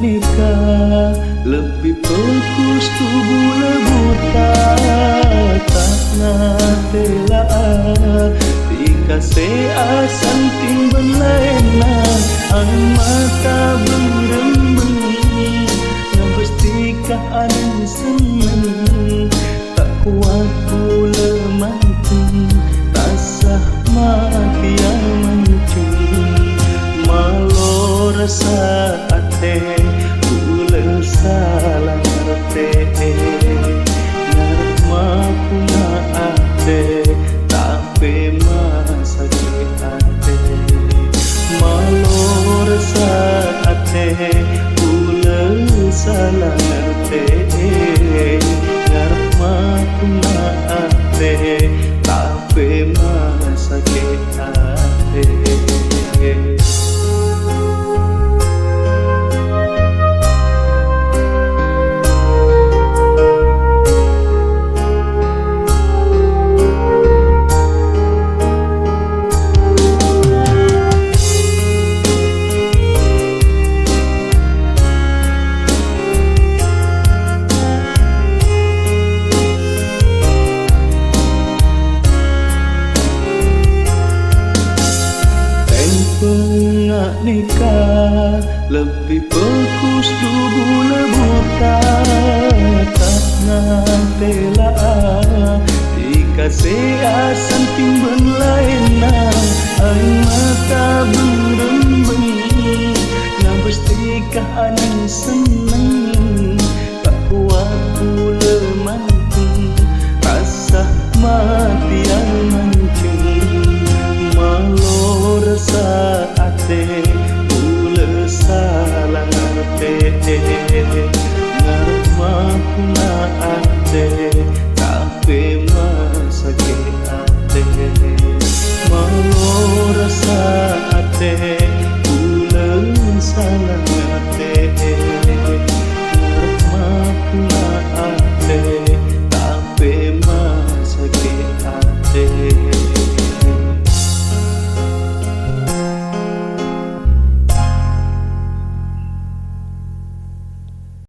nikah lebih fokus tubuh lebuta tak ngatela dikasih asan timbun lainna ang mata berembeng ngebestikah aneh seneng tak kuat pula mancing tak sah mati yang mancing malo rasa ate pula salah ngerti ngarma puna ate tapi masa ate malo rasa ate pula salah ngerti ngarma puna ate tapi masa ate nikah lebih fokus tubuh lebuta tak ngantela dikasih asan timbun lainna aing mata berembeng ngabestikah aneh seneng tak kuat pula mancing rasa mati yang mancing malo rasa ate pula salah ngerti ngarma puna ate tapi masa ate malo rasa ate pula salah ngerti